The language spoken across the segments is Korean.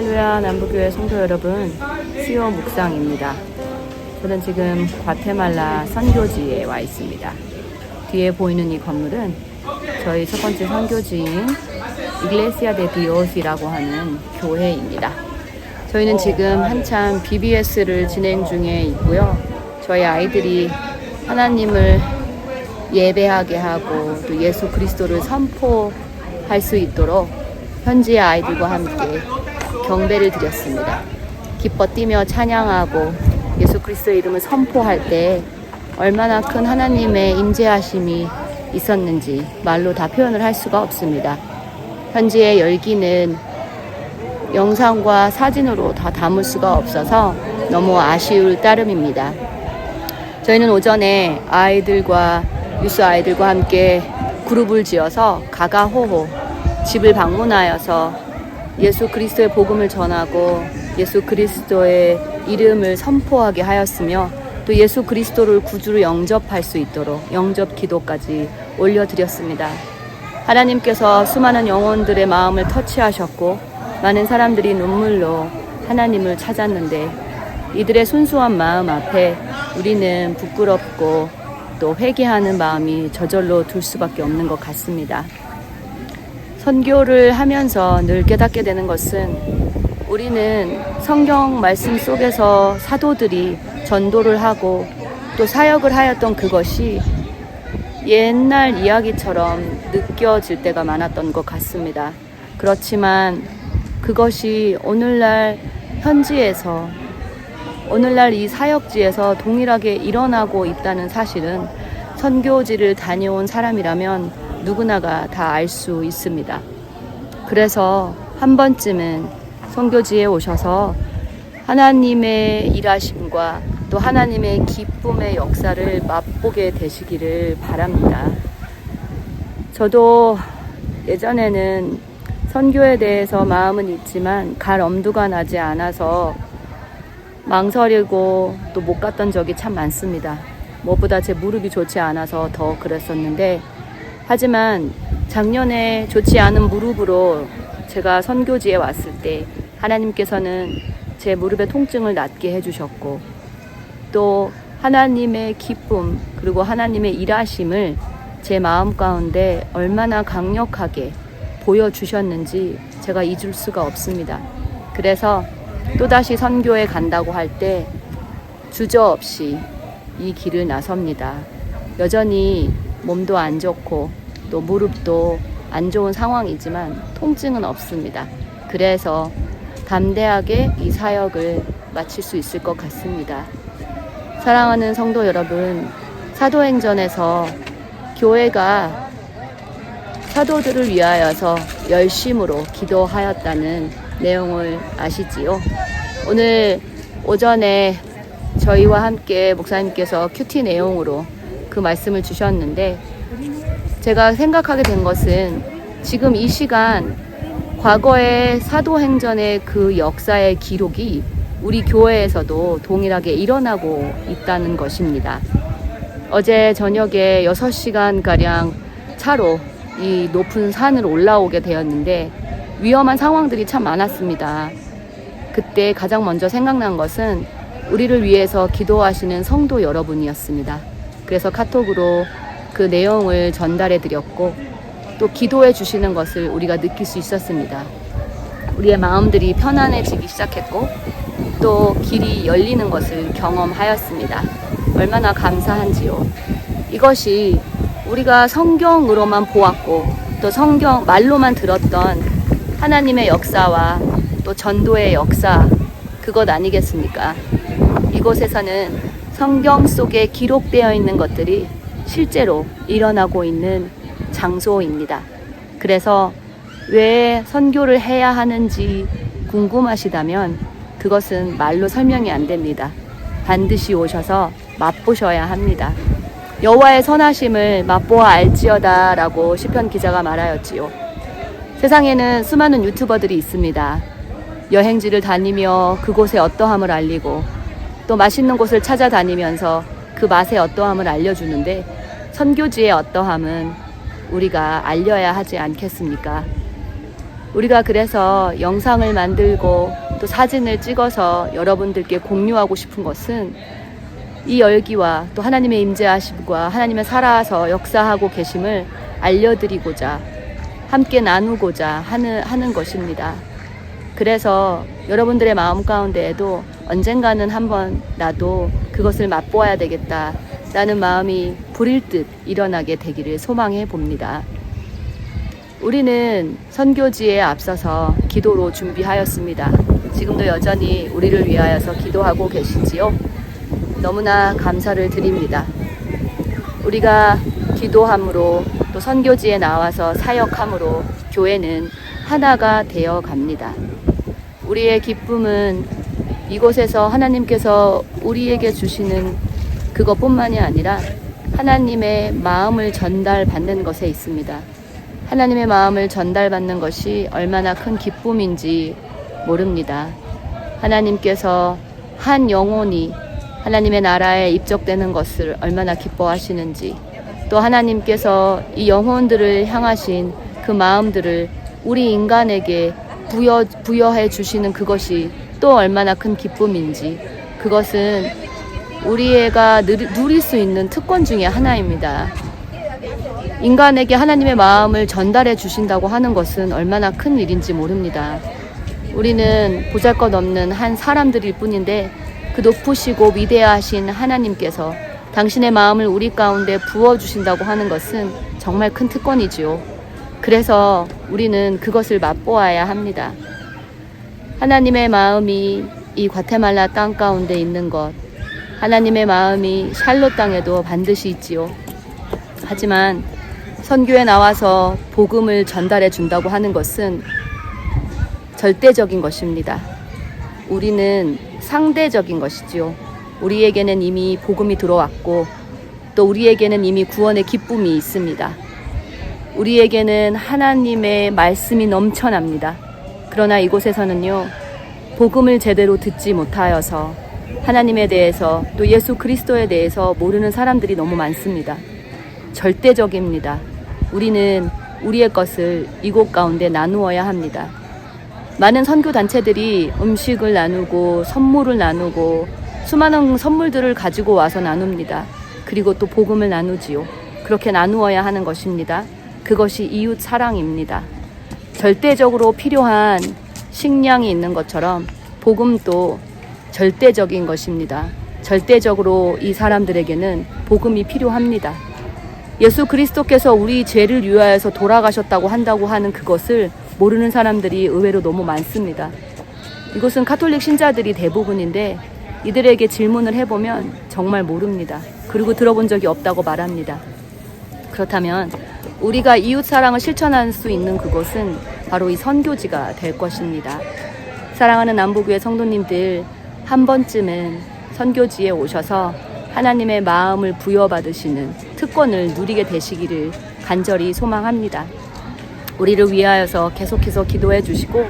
할렐루야 남부교회 성도 여러분, 시오 묵상입니다. 저는 지금 과테말라 선교지에 와 있습니다. 뒤에 보이는 이 건물은 저희 첫 번째 선교지인 이글레시아 데 디오스라고 하는 교회입니다. 저희는 지금 한참 BBS를 진행 중에 있고요. 저희 아이들이 하나님을 예배하게 하고 또 예수 그리스도를 선포할 수 있도록 현지의 아이들과 함께 경배를 드렸습니다. 기뻐 뛰며 찬양하고 예수 그리스도의 이름을 선포할 때 얼마나 큰 하나님의 임재하심이 있었는지 말로 다 표현을 할 수가 없습니다. 현지의 열기는 영상과 사진으로 다 담을 수가 없어서 너무 아쉬울 따름입니다. 저희는 오전에 아이들과 유스 아이들과 함께 그룹을 지어서 가가호호 집을 방문하여서 예수 그리스도의 복음을 전하고 예수 그리스도의 이름을 선포하게 하였으며 또 예수 그리스도를 구주로 영접할 수 있도록 영접 기도까지 올려드렸습니다. 하나님께서 수많은 영혼들의 마음을 터치하셨고 많은 사람들이 눈물로 하나님을 찾았는데 이들의 순수한 마음 앞에 우리는 부끄럽고 또 회개하는 마음이 저절로 들 수밖에 없는 것 같습니다. 선교를 하면서 늘 깨닫게 되는 것은 우리는 성경 말씀 속에서 사도들이 전도를 하고 또 사역을 하였던 그것이 옛날 이야기처럼 느껴질 때가 많았던 것 같습니다. 그렇지만 그것이 오늘날 현지에서 오늘날 이 사역지에서 동일하게 일어나고 있다는 사실은 선교지를 다녀온 사람이라면 누구나가 다 알 수 있습니다. 그래서 한 번쯤은 선교지에 오셔서 하나님의 일하심과 또 하나님의 기쁨의 역사를 맛보게 되시기를 바랍니다. 저도 예전에는 선교에 대해서 마음은 있지만 갈 엄두가 나지 않아서 망설이고 또 못 갔던 적이 참 많습니다. 무엇보다 제 무릎이 좋지 않아서 더 그랬었는데 하지만 작년에 좋지 않은 무릎으로 제가 선교지에 왔을 때 하나님께서는 제 무릎의 통증을 낫게 해주셨고 또 하나님의 기쁨 그리고 하나님의 일하심을 제 마음 가운데 얼마나 강력하게 보여주셨는지 제가 잊을 수가 없습니다. 그래서 또다시 선교에 간다고 할 때 주저없이 이 길을 나섭니다. 여전히 몸도 안 좋고 또 무릎도 안 좋은 상황이지만 통증은 없습니다. 그래서 담대하게 이 사역을 마칠 수 있을 것 같습니다. 사랑하는 성도 여러분, 사도행전에서 교회가 사도들을 위하여서 열심으로 기도하였다는 내용을 아시지요? 오늘 오전에 저희와 함께 목사님께서 큐티 내용으로 그 말씀을 주셨는데 제가 생각하게 된 것은 지금 이 시간 과거의 사도행전의 그 역사의 기록이 우리 교회에서도 동일하게 일어나고 있다는 것입니다. 어제 저녁에 6시간가량 차로 이 높은 산을 올라오게 되었는데 위험한 상황들이 참 많았습니다. 그때 가장 먼저 생각난 것은 우리를 위해서 기도하시는 성도 여러분이었습니다. 그래서 카톡으로 그 내용을 전달해 드렸고 또 기도해 주시는 것을 우리가 느낄 수 있었습니다. 우리의 마음들이 편안해지기 시작했고 또 길이 열리는 것을 경험하였습니다. 얼마나 감사한지요. 이것이 우리가 성경으로만 보았고 또 성경 말로만 들었던 하나님의 역사와 또 전도의 역사 그것 아니겠습니까? 이곳에서는 성경 속에 기록되어 있는 것들이 실제로 일어나고 있는 장소입니다. 그래서 왜 선교를 해야 하는지 궁금하시다면 그것은 말로 설명이 안 됩니다. 반드시 오셔서 맛보셔야 합니다. 여호와의 선하심을 맛보아 알지어다 라고 시편 기자가 말하였지요. 세상에는 수많은 유튜버들이 있습니다. 여행지를 다니며 그곳의 어떠함을 알리고 또 맛있는 곳을 찾아다니면서 그 맛의 어떠함을 알려주는데 선교지의 어떠함은 우리가 알려야 하지 않겠습니까? 우리가 그래서 영상을 만들고 또 사진을 찍어서 여러분들께 공유하고 싶은 것은 이 열기와 또 하나님의 임재하심과 하나님의 살아서 역사하고 계심을 알려드리고자 함께 나누고자 하는 것입니다. 그래서 여러분들의 마음 가운데에도 언젠가는 한번 나도 그것을 맛보아야 되겠다라는 마음이 불일 듯 일어나게 되기를 소망해 봅니다. 우리는 선교지에 앞서서 기도로 준비하였습니다. 지금도 여전히 우리를 위하여서 기도하고 계시지요? 너무나 감사를 드립니다. 우리가 기도함으로 또 선교지에 나와서 사역함으로 교회는 하나가 되어 갑니다. 우리의 기쁨은 이곳에서 하나님께서 우리에게 주시는 그것뿐만이 아니라 하나님의 마음을 전달받는 것에 있습니다. 하나님의 마음을 전달받는 것이 얼마나 큰 기쁨인지 모릅니다. 하나님께서 한 영혼이 하나님의 나라에 입적되는 것을 얼마나 기뻐하시는지, 또 하나님께서 이 영혼들을 향하신 그 마음들을 우리 인간에게 부여해 주시는 그것이 또 얼마나 큰 기쁨인지, 그것은 우리가 누릴 수 있는 특권 중에 하나입니다. 인간에게 하나님의 마음을 전달해 주신다고 하는 것은 얼마나 큰 일인지 모릅니다. 우리는 보잘것없는 한 사람들일 뿐인데 그 높으시고 위대하신 하나님께서 당신의 마음을 우리 가운데 부어주신다고 하는 것은 정말 큰 특권이지요. 그래서 우리는 그것을 맛보아야 합니다. 하나님의 마음이 이 과테말라 땅 가운데 있는 것, 하나님의 마음이 샬롯 땅에도 반드시 있지요. 하지만 선교에 나와서 복음을 전달해 준다고 하는 것은 절대적인 것입니다. 우리는 상대적인 것이지요. 우리에게는 이미 복음이 들어왔고 또 우리에게는 이미 구원의 기쁨이 있습니다. 우리에게는 하나님의 말씀이 넘쳐납니다. 그러나 이곳에서는요, 복음을 제대로 듣지 못하여서 하나님에 대해서 또 예수 그리스도에 대해서 모르는 사람들이 너무 많습니다. 절대적입니다. 우리는 우리의 것을 이곳 가운데 나누어야 합니다. 많은 선교단체들이 음식을 나누고 선물을 나누고 수많은 선물들을 가지고 와서 나눕니다. 그리고 또 복음을 나누지요. 그렇게 나누어야 하는 것입니다. 그것이 이웃 사랑입니다. 절대적으로 필요한 식량이 있는 것처럼 복음도 절대적인 것입니다. 절대적으로 이 사람들에게는 복음이 필요합니다. 예수 그리스도께서 우리 죄를 위하여서 돌아가셨다고 한다고 하는 그것을 모르는 사람들이 의외로 너무 많습니다. 이곳은 카톨릭 신자들이 대부분인데 이들에게 질문을 해보면 정말 모릅니다. 그리고 들어본 적이 없다고 말합니다. 그렇다면 우리가 이웃 사랑을 실천할 수 있는 그곳은 바로 이 선교지가 될 것입니다. 사랑하는 남부교회 성도님들, 한 번쯤은 선교지에 오셔서 하나님의 마음을 부여받으시는 특권을 누리게 되시기를 간절히 소망합니다. 우리를 위하여서 계속해서 기도해 주시고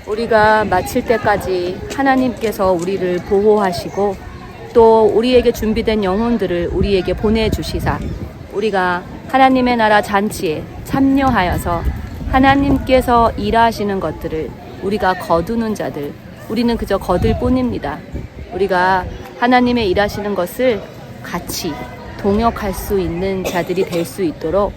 우리가 마칠 때까지 하나님께서 우리를 보호하시고 또 우리에게 준비된 영혼들을 우리에게 보내주시사 우리가 하나님의 나라 잔치에 참여하여서 하나님께서 일하시는 것들을 우리가 거두는 자들, 우리는 그저 거들 뿐입니다. 우리가 하나님의 일하시는 것을 같이 동역할 수 있는 자들이 될 수 있도록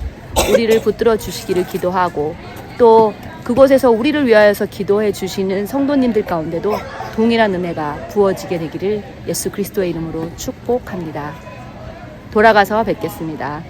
우리를 붙들어 주시기를 기도하고 또 그곳에서 우리를 위하여서 기도해 주시는 성도님들 가운데도 동일한 은혜가 부어지게 되기를 예수 그리스도의 이름으로 축복합니다. 돌아가서 뵙겠습니다.